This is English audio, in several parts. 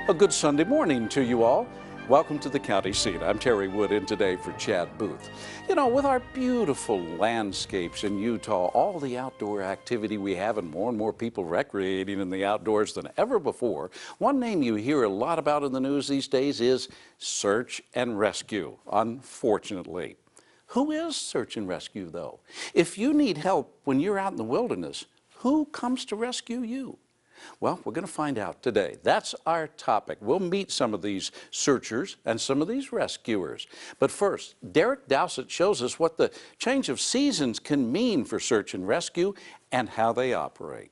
A good Sunday morning to you all. Welcome to the county seat. I'm Terry Wood in today for Chad Booth. You know, with our beautiful landscapes in Utah, all the outdoor activity we have, and more people recreating in the outdoors than ever before, one name you hear a lot about in the news these days is search and rescue, unfortunately. Who is search and rescue, though? If you need help when you're out in the wilderness, who comes to rescue you? Well, we're going to find out today. That's our topic. We'll meet some of these searchers and some of these rescuers. But first, Derek Dowsett shows us what the change of seasons can mean for search and rescue and how they operate.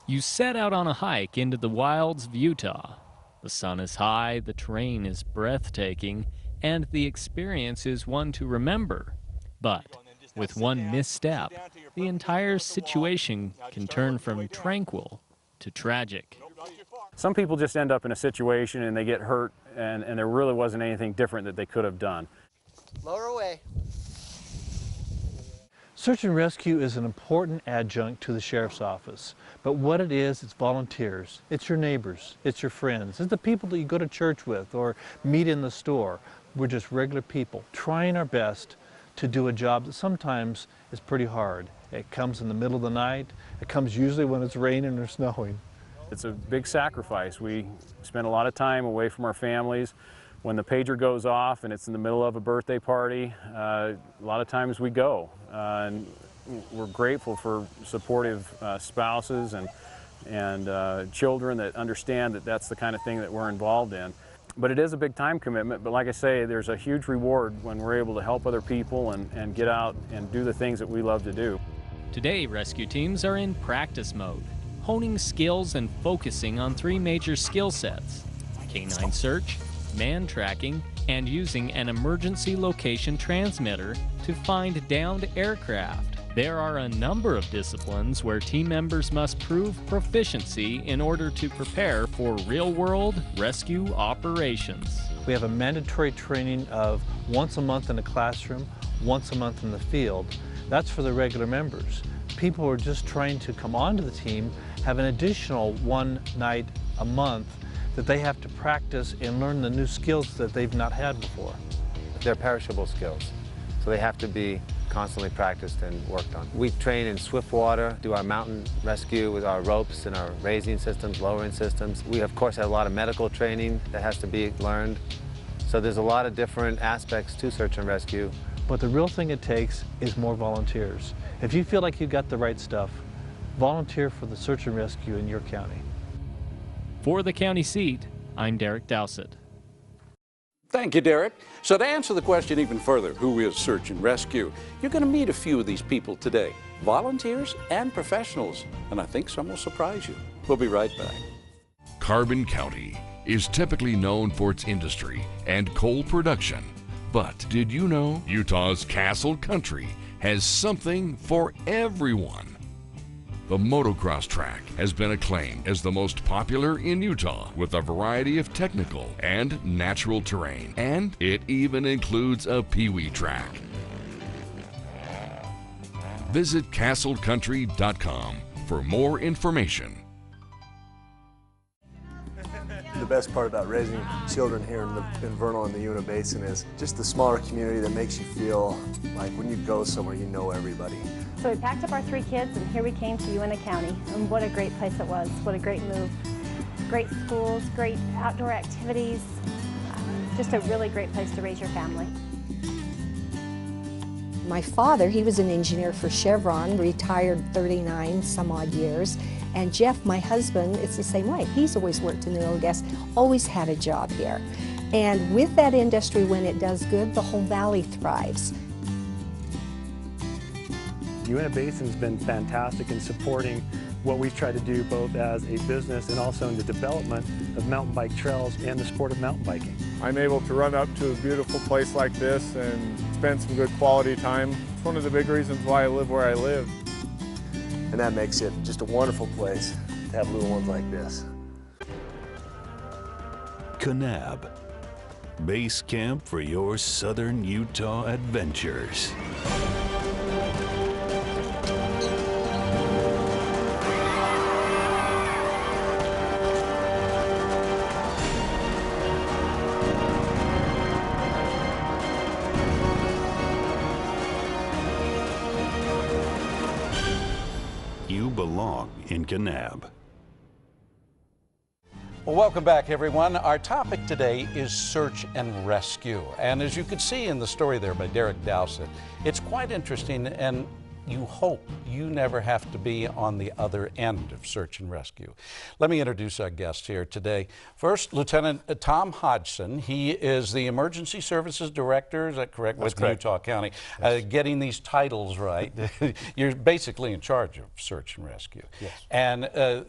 You set out on a hike into the wilds of Utah. The sun is high, the terrain is breathtaking, and the experience is one to remember. But with one misstep, the entire situation can turn from tranquil to tragic. Some people just end up in a situation and they get hurt, and there really wasn't anything different that they could have done. Lower away. Search and rescue is an important adjunct to the sheriff's office. But what it is, it's volunteers. It's your neighbors. It's your friends. It's the people that you go to church with or meet in the store. We're just regular people trying our best to do a job that sometimes is pretty hard. It comes in the middle of the night. It comes usually when it's raining or snowing. It's a big sacrifice. We spend a lot of time away from our families. When the pager goes off and it's in the middle of a birthday party, a lot of times we go. And we're grateful for supportive spouses and children that understand that that's the kind of thing that we're involved in. But it is a big time commitment, but like I say, there's a huge reward when we're able to help other people and get out and do the things that we love to do. Today, rescue teams are in practice mode, honing skills and focusing on three major skill sets: canine search, man tracking, and using an emergency location transmitter to find downed aircraft. There are a number of disciplines where team members must prove proficiency in order to prepare for real-world rescue operations. We have a mandatory training of once a month in the classroom, once a month in the field. That's for the regular members. People who are just trying to come onto the team have an additional one night a month that they have to practice and learn the new skills that they've not had before. They're perishable skills, so they have to be constantly practiced and worked on. We train in swift water, do our mountain rescue with our ropes and our raising systems, lowering systems. We of course have a lot of medical training that has to be learned. So there's a lot of different aspects to search and rescue. But the real thing it takes is more volunteers. If you feel like you've got the right stuff, volunteer for the search and rescue in your county. For the county seat, I'm Derek Dowsett. Thank you, Derek. So to answer the question even further, who is search and rescue? You're going to meet a few of these people today, volunteers and professionals, and I think some will surprise you. We'll be right back. Carbon County is typically known for its industry and coal production. But did you know Utah's Castle Country has something for everyone? The motocross track has been acclaimed as the most popular in Utah with a variety of technical and natural terrain, and it even includes a pee-wee track. Visit castlecountry.com for more information. The best part about raising children here in Vernal and the Uinta Basin is just the smaller community that makes you feel like when you go somewhere you know everybody. So we packed up our 3 kids and here we came to Uinta County, and what a great place it was. What a great move. Great schools, great outdoor activities, just a really great place to raise your family. My father, he was an engineer for Chevron, retired 39 some odd years. And Jeff, my husband, it's the same way. He's always worked in the oil and gas, always had a job here. And with that industry, when it does good, the whole valley thrives. Uinta Basin's been fantastic in supporting what we've tried to do both as a business and also in the development of mountain bike trails and the sport of mountain biking. I'm able to run up to a beautiful place like this and spend some good quality time. It's one of the big reasons why I live where I live. And that makes it just a wonderful place to have little ones like this. Kanab, base camp for your southern Utah adventures. belong in Kanab. Well, welcome back, everyone. Our topic today is search and rescue. And as you could see in the story there by Derek Dowsett, it's quite interesting, and you hope you never have to be on the other end of search and rescue. Let me introduce our guest here today. First, Lieutenant Tom Hodgson. He is the Emergency Services Director, is that correct? That's with correct. Utah County. Yes. Getting these titles right, you're basically in charge of search and rescue. Yes. And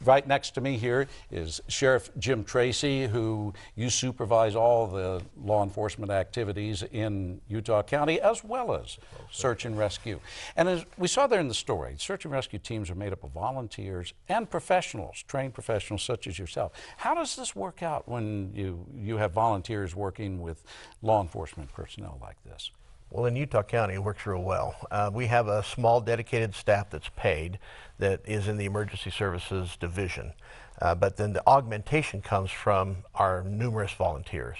right next to me here is Sheriff Jim Tracy, who you supervise all the law enforcement activities in Utah County, as well as search and rescue. And as we saw there in the story, search and rescue teams are made up of volunteers and professionals, trained professionals such as yourself. How does this work out when you have volunteers working with law enforcement personnel like this? Well, in Utah County, it works real well. We have a small dedicated staff that's paid that is in the Emergency Services Division. But then the augmentation comes from our numerous volunteers.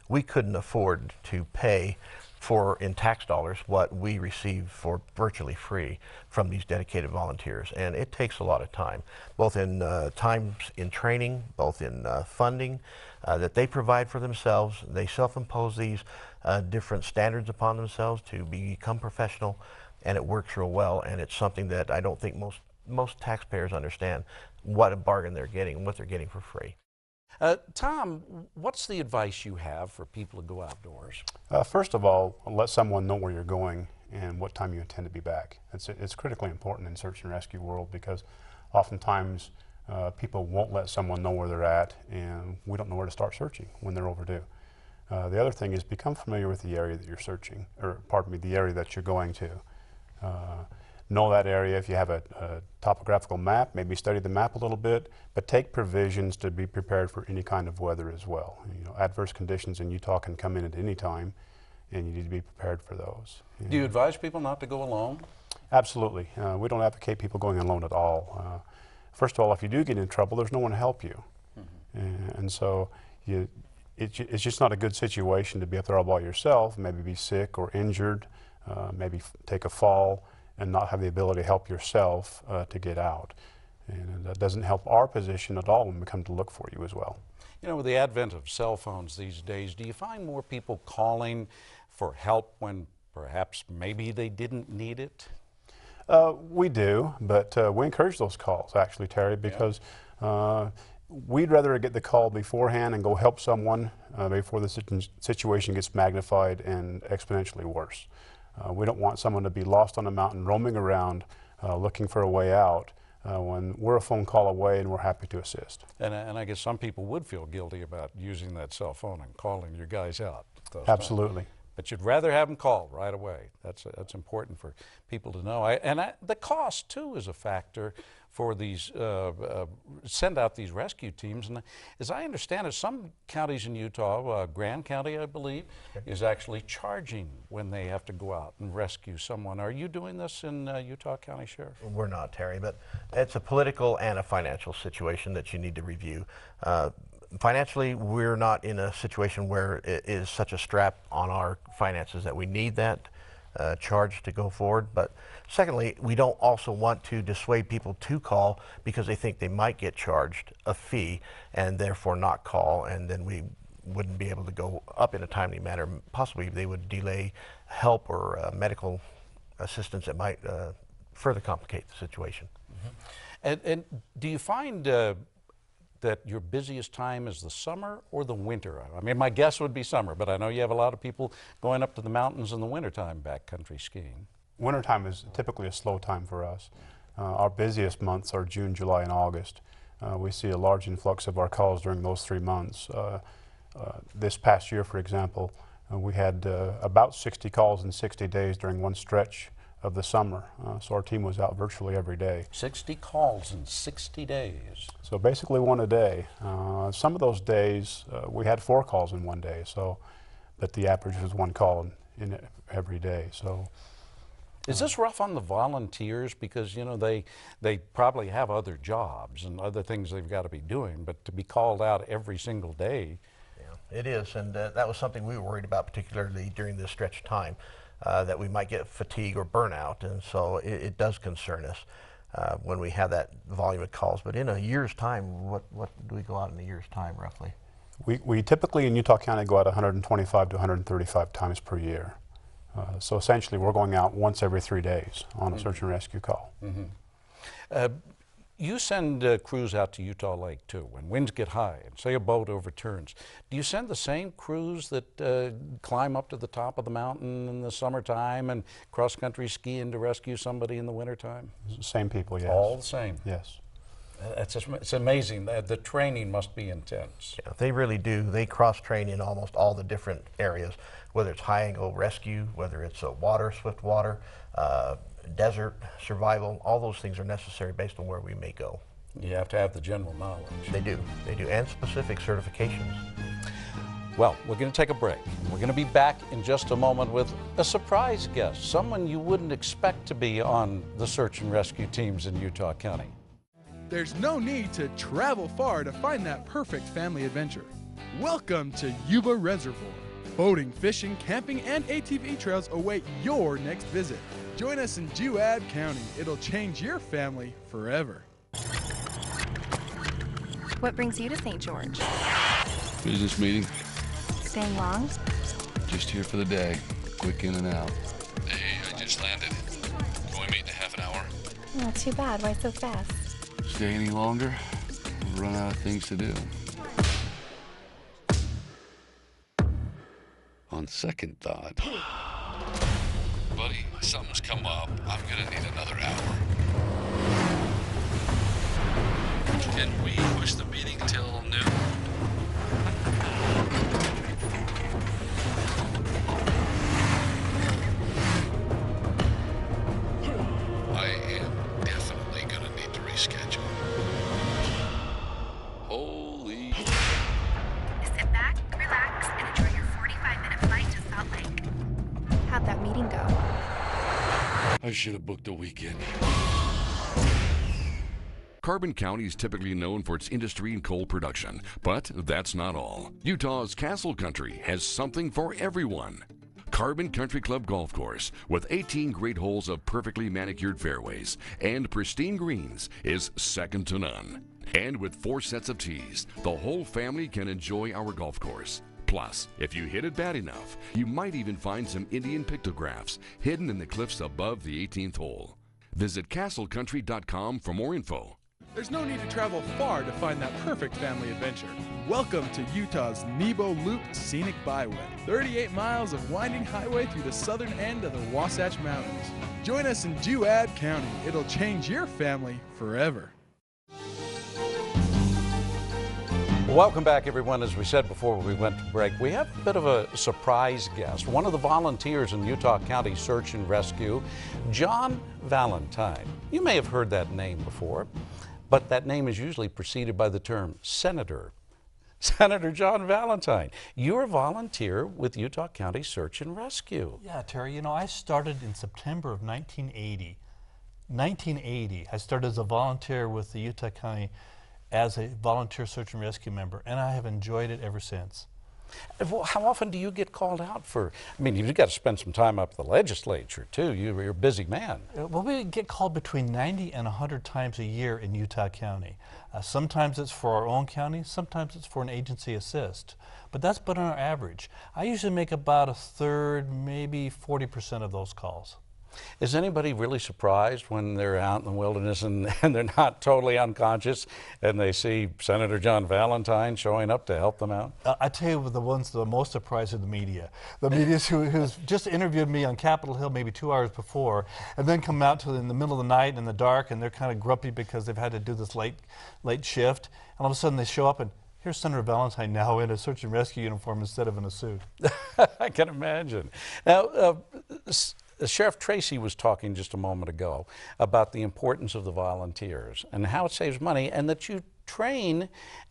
We couldn't afford to pay for, in tax dollars, what we receive for virtually free from these dedicated volunteers. And it takes a lot of time, both in times in training, both in funding that they provide for themselves. They self-impose these different standards upon themselves to become professional, and it works real well. And it's something that I don't think most taxpayers understand what a bargain they're getting and what they're getting for free. Tom, what's the advice you have for people to go outdoors? First of all, let someone know where you're going and what time you intend to be back. It's critically important in search and rescue world, because oftentimes people won't let someone know where they're at, and we don't know where to start searching when they're overdue. The other thing is become familiar with the area that you're searching, or pardon me, the area that you're going to. Know that area. If you have a topographical map, maybe study the map a little bit, but take provisions to be prepared for any kind of weather as well. You know, adverse conditions in Utah can come in at any time, and you need to be prepared for those. Do you advise people not to go alone? Absolutely. We don't advocate people going alone at all. First of all, if you do get in trouble, there's no one to help you. Mm-hmm. And so it's just not a good situation to be up there all by yourself, maybe be sick or injured, maybe take a fall, and not have the ability to help yourself to get out. And that doesn't help our position at all when we come to look for you as well. You know, with the advent of cell phones these days, do you find more people calling for help when perhaps maybe they didn't need it? We do, but we encourage those calls, actually, Terry, because we'd rather get the call beforehand and go help someone before the situation gets magnified and exponentially worse. We don't want someone to be lost on a mountain, roaming around, looking for a way out, when we're a phone call away and we're happy to assist. And I guess some people would feel guilty about using that cell phone and calling your guys out. Absolutely. But you'd rather have them call right away. That's important for people to know. The cost, too, is a factor for these, send out these rescue teams. And as I understand it, some counties in Utah, Grand County, I believe, is actually charging when they have to go out and rescue someone. Are you doing this in Utah County, Sheriff? We're not, Terry, but it's a political and a financial situation that you need to review. Financially, we're not in a situation where it is such a strap on our finances that we need that charge to go forward. But secondly, we don't also want to dissuade people to call because they think they might get charged a fee and therefore not call, and then we wouldn't be able to go up in a timely manner. Possibly they would delay help or medical assistance that might further complicate the situation. Mm-hmm. And do you find that your busiest time is the summer or the winter? I mean, my guess would be summer, but I know you have a lot of people going up to the mountains in the wintertime backcountry skiing. Wintertime is typically a slow time for us. Our busiest months are June, July, and August. We see a large influx of our calls during those 3 months. This past year, for example, we had about 60 calls in 60 days during one stretch of the summer. So our team was out virtually every day. 60 calls in 60 days. So basically one a day. Some of those days we had 4 calls in one day, but the average was 1 call in every day. So is this rough on the volunteers? Because, you know, they probably have other jobs and other things they've got to be doing, but to be called out every single day. Yeah, it is, and that was something we were worried about, particularly during this stretch of time, that we might get fatigue or burnout, and so it does concern us. when we have that volume of calls. But in a year's time, what do we go out in a year's time roughly? We typically in Utah County go out 125 to 135 times per year. So essentially we're going out once every 3 days on a search and rescue call. You send crews out to Utah Lake too when winds get high and say a boat overturns. Do you send the same crews that climb up to the top of the mountain in the summertime and cross-country skiing to rescue somebody in the wintertime? Same people, yes. All the same? Yes. It's amazing. The training must be intense. Yeah, they really do. They cross-train in almost all the different areas, whether it's high-angle rescue, whether it's water, swift water, desert survival. All those things are necessary based on where we may go. You have to have the general knowledge. They do, and specific certifications. Well, we're going to take a break. We're going to be back in just a moment with a surprise guest, someone you wouldn't expect to be on the search and rescue teams in Utah County. There's no need to travel far to find that perfect family adventure. Welcome to Yuba Reservoir. Boating, fishing, camping, and ATV trails await your next visit. Join us in Juad County. It'll change your family forever. What brings you to St. George? Business meeting. Staying long? Just here for the day. Quick in and out. Hey, I just landed. Can we meet in a half an hour? Not too bad. Why so fast? Stay any longer, we'll run out of things to do. On second thought, buddy, something's come up. I'm gonna need another hour. Can we push the meeting till noon? I am definitely gonna need to reschedule. Holy. Sit back, relax, and enjoy your 45-minute flight to Salt Lake. How'd that meeting go? I should have booked a weekend. Carbon County is typically known for its industry and coal production, but that's not all. Utah's Castle Country has something for everyone. Carbon Country Club Golf Course, with 18 great holes of perfectly manicured fairways and pristine greens, is second to none. And with 4 sets of tees, the whole family can enjoy our golf course. Plus, if you hit it bad enough, you might even find some Indian pictographs hidden in the cliffs above the 18th hole. Visit castlecountry.com for more info. There's no need to travel far to find that perfect family adventure. Welcome to Utah's Nebo Loop Scenic Byway. 38 miles of winding highway through the southern end of the Wasatch Mountains. Join us in Juad County. It'll change your family forever. Welcome back, everyone. As we said before we went to break, we have a bit of a surprise guest, one of the volunteers in Utah County Search and Rescue, John Valentine. You may have heard that name before, but that name is usually preceded by the term Senator. Senator John Valentine, you're a volunteer with Utah County Search and Rescue. Yeah, Terry, you know, I started in September of 1980. 1980, I started as a volunteer with the Utah County as a volunteer search and rescue member, and I have enjoyed it ever since. How often do you get called out for? I mean, you've got to spend some time up at the legislature too. You're a busy man. Well, we get called between 90 and 100 times a year in Utah County. Sometimes it's for our own county, sometimes it's for an agency assist. But that's on our average. I usually make about 1/3, maybe 40% of those calls. Is anybody really surprised when they're out in the wilderness and they're not totally unconscious and they see Senator John Valentine showing up to help them out? I tell you, the ones that are most surprised are the media. The media who's just interviewed me on Capitol Hill maybe 2 hours before, and then come out in the middle of the night in the dark, and they're kind of grumpy because they've had to do this late shift, and all of a sudden they show up and here's Senator Valentine now in a search and rescue uniform instead of in a suit. I can imagine. Now, Sheriff Tracy was talking just a moment ago about the importance of the volunteers and how it saves money, and that you train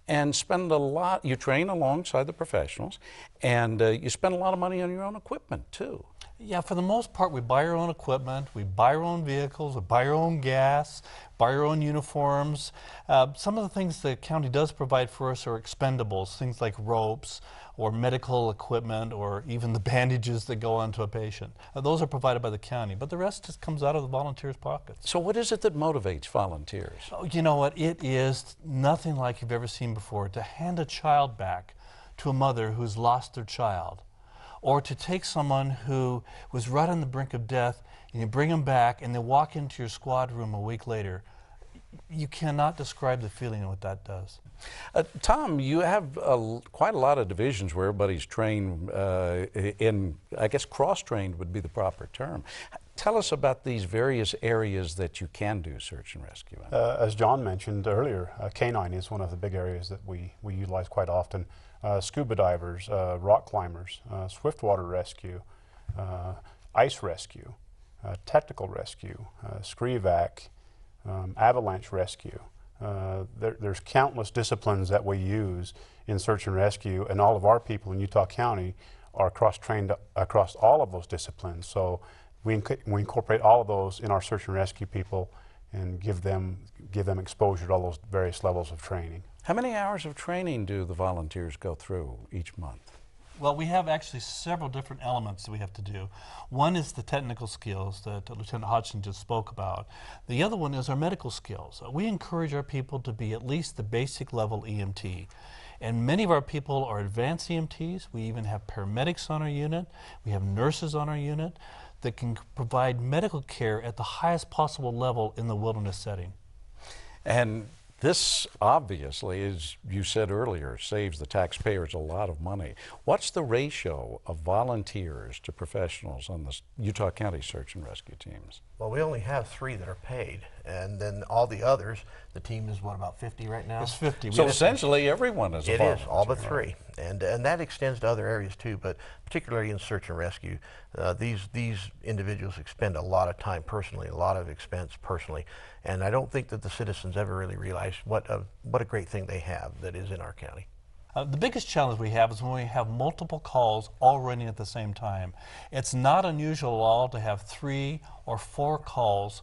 and spend a lot, you train alongside the professionals, and you spend a lot of money on your own equipment too. Yeah, for the most part, we buy our own equipment, we buy our own vehicles, we buy our own gas, buy our own uniforms. Some of the things the county does provide for us are expendables, things like ropes or medical equipment or even the bandages that go onto a patient. Those are provided by the county, but the rest just comes out of the volunteers' pockets. So what is it that motivates volunteers? Oh, you know what, it is nothing like you've ever seen before to hand a child back to a mother who's lost their child, or to take someone who was right on the brink of death and you bring them back and they walk into your squad room a week later. You cannot describe the feeling of what that does. Tom, you have quite a lot of divisions where everybody's trained in, I guess cross-trained would be the proper term. Tell us about these various areas that you can do search and rescue in. As John mentioned earlier, canine is one of the big areas that we utilize quite often. Scuba divers, rock climbers, swiftwater rescue, ice rescue, technical rescue, screevac, avalanche rescue. There's countless disciplines that we use in search and rescue, and all of our people in Utah County are cross-trained across all of those disciplines. So we incorporate all of those in our search and rescue people and give them exposure to all those various levels of training. How many hours of training do the volunteers go through each month? Well, we have actually several different elements that we have to do. One is the technical skills that Lieutenant Hodgson just spoke about. The other one is our medical skills. We encourage our people to be at least the basic level EMT. And many of our people are advanced EMTs. We even have paramedics on our unit. We have nurses on our unit that can provide medical care at the highest possible level in the wilderness setting. And this obviously, as you said earlier, saves the taxpayers a lot of money. What's the ratio of volunteers to professionals on the Utah County search and rescue teams? Well, we only have 3 that are paid, and then all the others, the team is what, about 50 right now? It's 50. So essentially everyone is a volunteer. It is, all but 3. And that extends to other areas too, but particularly in search and rescue, these individuals expend a lot of time personally, a lot of expense personally, and I don't think that the citizens ever really realize what a great thing they have that is in our county. The biggest challenge we have is when we have multiple calls all running at the same time. It's not unusual at all to have 3 or 4 calls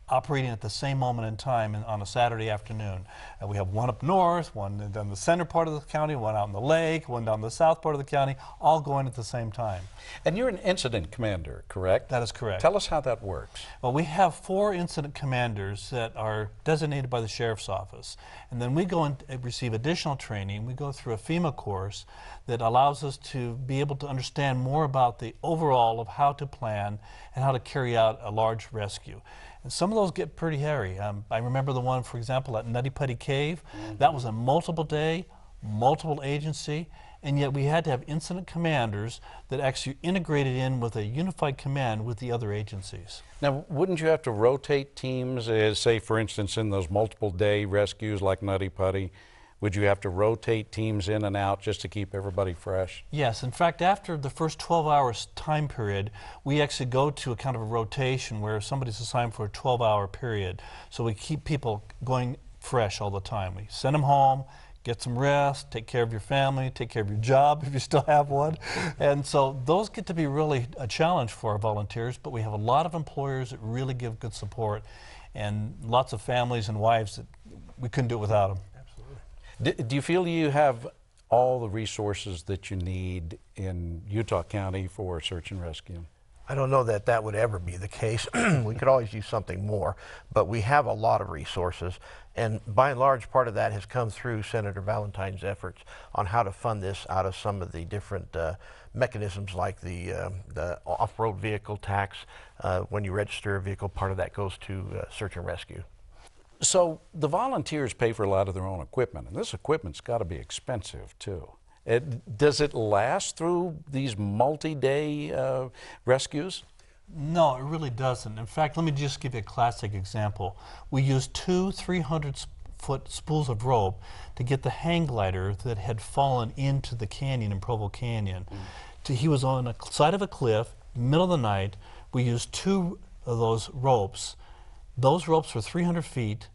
operating at the same moment in time on a Saturday afternoon. We have one up north, one down the center part of the county, one out in the lake, one down the south part of the county, all going at the same time. And you're an incident commander, correct? That is correct. Tell us how that works. Well, we have 4 incident commanders that are designated by the Sheriff's Office. And then we go and receive additional training. We go through a FEMA course that allows us to be able to understand more about the overall of how to plan and how to carry out a large rescue. And some of those get pretty hairy. I remember the one, for example, at Nutty Putty Cave. That was a multiple day, multiple agency, and yet we had to have incident commanders that actually integrated in with a unified command with the other agencies. Now, wouldn't you have to rotate teams, say, for instance, in those multiple day rescues like Nutty Putty? Would you have to rotate teams in and out just to keep everybody fresh? Yes. In fact, after the first 12 hours time period, we actually go to a kind of a rotation where somebody's assigned for a 12-hour period. So we keep people going fresh all the time. We send them home, get some rest, take care of your family, take care of your job if you still have one. And so those get to be really a challenge for our volunteers, but we have a lot of employers that really give good support and lots of families and wives that we couldn't do it without them. Do you feel you have all the resources that you need in Utah County for search and rescue? I don't know that that would ever be the case. We could always use something more, but we have a lot of resources, and by and large part of that has come through Senator Valentine's efforts on how to fund this out of some of the different mechanisms like the off-road vehicle tax. When you register a vehicle, part of that goes to search and rescue. So the volunteers pay for a lot of their own equipment, and this equipment's got to be expensive too. Does it last through these multi-day rescues? No, it really doesn't. In fact, let me just give you a classic example. We used 2 300-foot spools of rope to get the hang glider that had fallen into the canyon in Provo Canyon. He was on the side of a cliff, middle of the night. We used 2 of those ropes. Those ropes were 300 feet,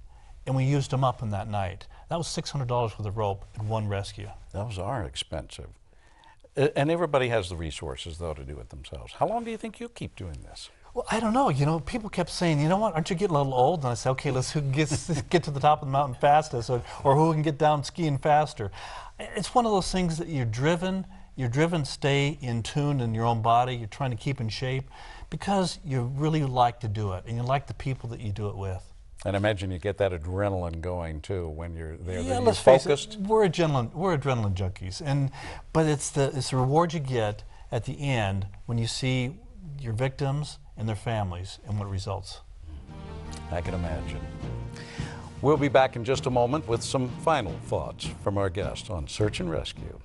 and we used them up in that night. That was $600 worth of rope in one rescue. Those are expensive. And everybody has the resources, though, to do it themselves. How long do you think you'll keep doing this? Well, I don't know. You know, people kept saying, you know what, aren't you getting a little old? And I said, okay, let's who gets get to the top of the mountain fastest, or who can get down skiing faster. It's one of those things that you're driven to stay in tune in your own body. You're trying to keep in shape because you really like to do it, and you like the people that you do it with. And I imagine you get that adrenaline going too when you're there. Yeah, you're let's focused. face it, we're adrenaline junkies, but it's the reward you get at the end when you see your victims and their families and what results. I can imagine. We'll be back in just a moment with some final thoughts from our guest on Search and Rescue.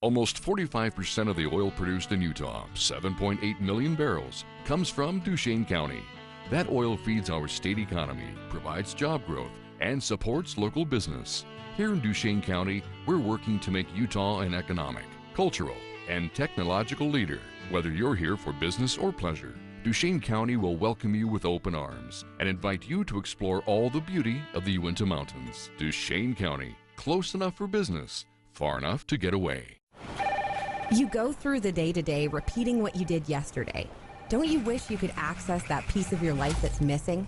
Almost 45% of the oil produced in Utah, 7.8 million barrels, comes from Duchesne County. That oil feeds our state economy, provides job growth, and supports local business. Here in Duchesne County, we're working to make Utah an economic, cultural, and technological leader. Whether you're here for business or pleasure, Duchesne County will welcome you with open arms and invite you to explore all the beauty of the Uinta Mountains. Duchesne County, close enough for business, far enough to get away. You go through the day-to-day repeating what you did yesterday. Don't you wish you could access that piece of your life that's missing?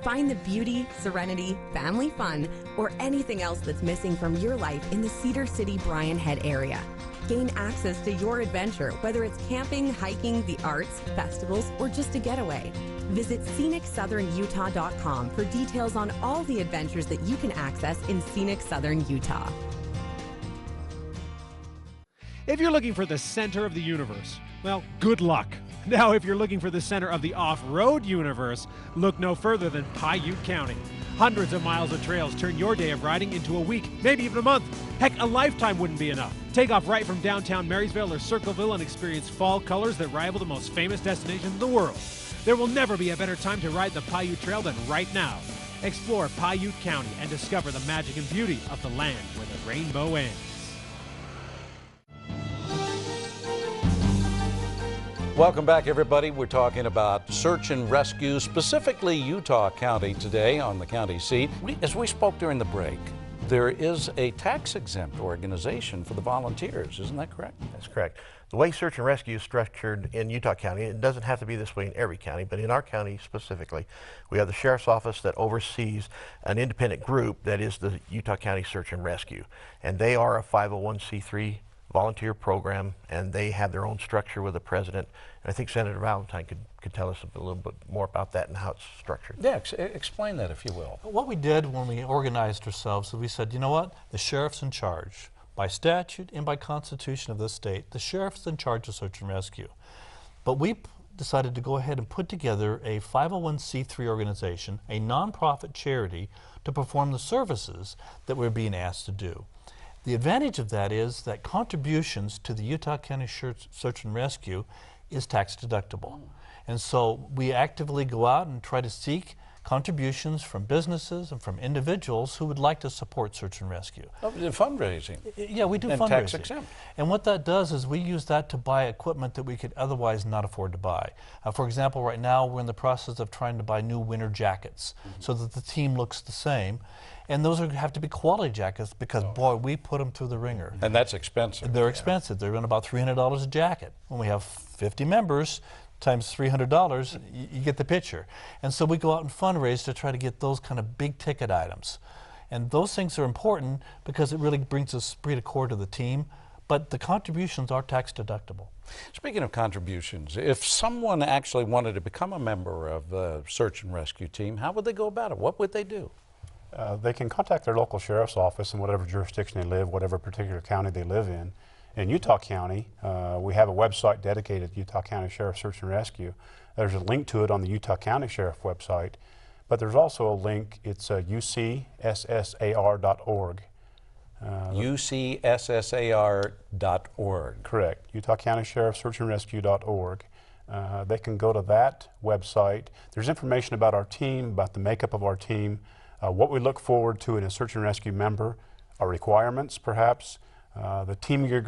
Find the beauty, serenity, family fun, or anything else that's missing from your life in the Cedar City, Bryan Head area. Gain access to your adventure, whether it's camping, hiking, the arts, festivals, or just a getaway. Visit ScenicSouthernUtah.com for details on all the adventures that you can access in scenic Southern Utah. If you're looking for the center of the universe, well, good luck. Now, if you're looking for the center of the off-road universe, look no further than Paiute County. Hundreds of miles of trails turn your day of riding into a week, maybe even a month. Heck, a lifetime wouldn't be enough. Take off right from downtown Marysville or Circleville and experience fall colors that rival the most famous destinations in the world. There will never be a better time to ride the Paiute Trail than right now. Explore Paiute County and discover the magic and beauty of the land where the rainbow ends. Welcome back, everybody. We're talking about search and rescue, specifically Utah County today on the county seat. As we spoke during the break, there is a tax-exempt organization for the volunteers. Isn't that correct? That's correct. The way search and rescue is structured in Utah County, it doesn't have to be this way in every county, but in our county specifically, we have the Sheriff's Office that oversees an independent group that is the Utah County Search and Rescue. And they are a 501c3 volunteer program, and they have their own structure with a president. And I think Senator Valentine could tell us a little bit more about that and how it's structured. Yeah, explain that if you will. What we did when we organized ourselves is we said, you know what, the sheriff's in charge. By statute and by constitution of this state, the sheriff's in charge of search and rescue. But we decided to go ahead and put together a 501c3 organization, a nonprofit charity, to perform the services that we're being asked to do. The advantage of that is that contributions to the Utah County Search and Rescue is tax deductible. And so we actively go out and try to seek contributions from businesses and from individuals who would like to support search and rescue. Fundraising. Yeah, we do and fundraising. Tax exempt. And what that does is we use that to buy equipment that we could otherwise not afford to buy. For example, right now we're in the process of trying to buy new winter jackets so that the team looks the same. And those have to be quality jackets because, boy, we put them through the ringer. And that's expensive. They're expensive. They're in about $300 a jacket. When we have 50 members, times $300, you get the picture. And so we go out and fundraise to try to get those kind of big ticket items. And those things are important because it really brings a esprit de corps to the team, but the contributions are tax deductible. Speaking of contributions, if someone actually wanted to become a member of the search and rescue team, how would they go about it? What would they do? They can contact their local sheriff's office in whatever jurisdiction they live, whatever particular county they live in. In Utah County, we have a website dedicated to Utah County Sheriff Search and Rescue. There's a link to it on the Utah County Sheriff website, but there's also a link, it's ucssar.org. UCSSAR.org. Correct. Utah County Sheriff Search-and-Rescue.org. They can go to that website. There's information about our team, about the makeup of our team, what we look forward to in a search and rescue member, our requirements perhaps, the team gear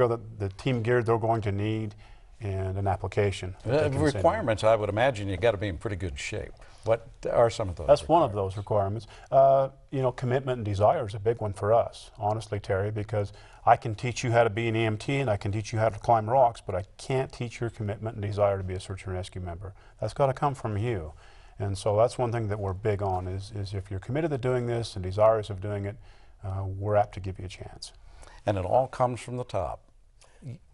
they're going to need, and an application. Requirements, I would imagine you got to be in pretty good shape. What are some of those? That's one of those requirements. You know, commitment and desire is a big one for us, honestly, Terry, because I can teach you how to be an EMT and I can teach you how to climb rocks, but I can't teach your commitment and desire to be a search and rescue member. That's got to come from you. And so that's one thing that we're big on is if you're committed to doing this and desirous of doing it, we're apt to give you a chance. And it all comes from the top.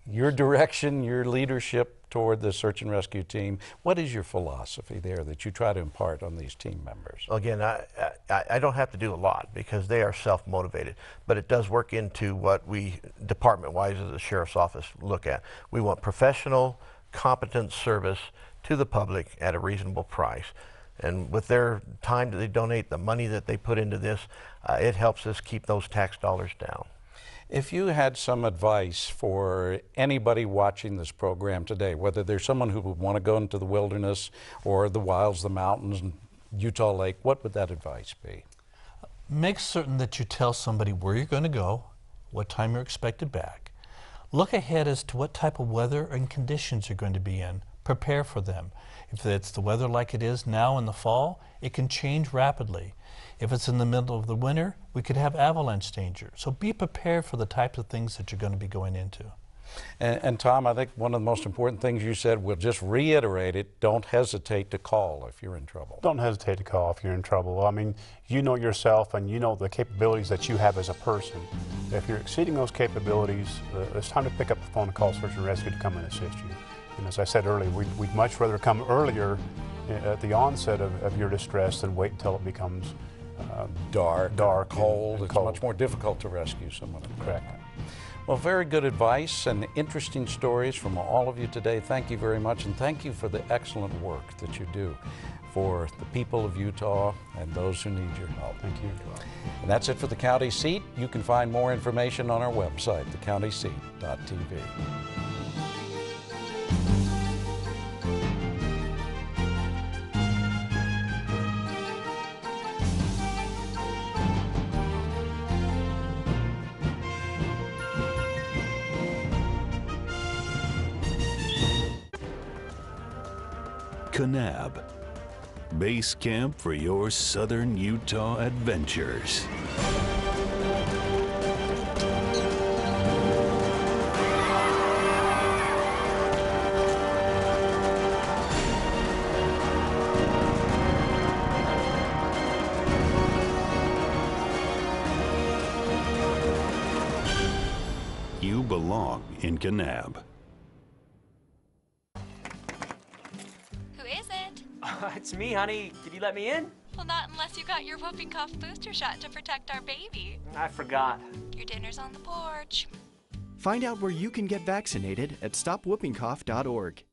Your direction, your leadership toward the search and rescue team, what is your philosophy there that you try to impart on these team members? Again, I don't have to do a lot because they are self-motivated, but it does work into what we, department-wise as the Sheriff's Office, look at. We want professional, competent service to the public at a reasonable price. And with their time that they donate, the money that they put into this, it helps us keep those tax dollars down. If you had some advice for anybody watching this program today, whether there's someone who would want to go into the wilderness or the wilds, the mountains, and Utah Lake, what would that advice be? Make certain that you tell somebody where you're going to go, what time you're expected back. Look ahead as to what type of weather and conditions you're going to be in. Prepare for them. If it's the weather like it is now in the fall, it can change rapidly. If it's in the middle of the winter, we could have avalanche danger. So be prepared for the types of things that you're going to be going into. And Tom, I think one of the most important things you said, we'll just reiterate it, don't hesitate to call if you're in trouble. Don't hesitate to call if you're in trouble. I mean, you know yourself and you know the capabilities that you have as a person. If you're exceeding those capabilities, it's time to pick up the phone and call Search and Rescue to come and assist you. And as I said earlier, we'd much rather come earlier at the onset of your distress than wait until it becomes dark, cold. And it's cold. much more difficult to rescue someone. Correct. Well, very good advice and interesting stories from all of you today. Thank you very much, and thank you for the excellent work that you do for the people of Utah and those who need your help. Thank you. And that's it for The County Seat. You can find more information on our website, thecountyseat.tv. Kanab, base camp for your southern Utah adventures. You belong in Kanab. It's me, honey. Did you let me in? Well, not unless you got your whooping cough booster shot to protect our baby. I forgot. Your dinner's on the porch. Find out where you can get vaccinated at stopwhoopingcough.org.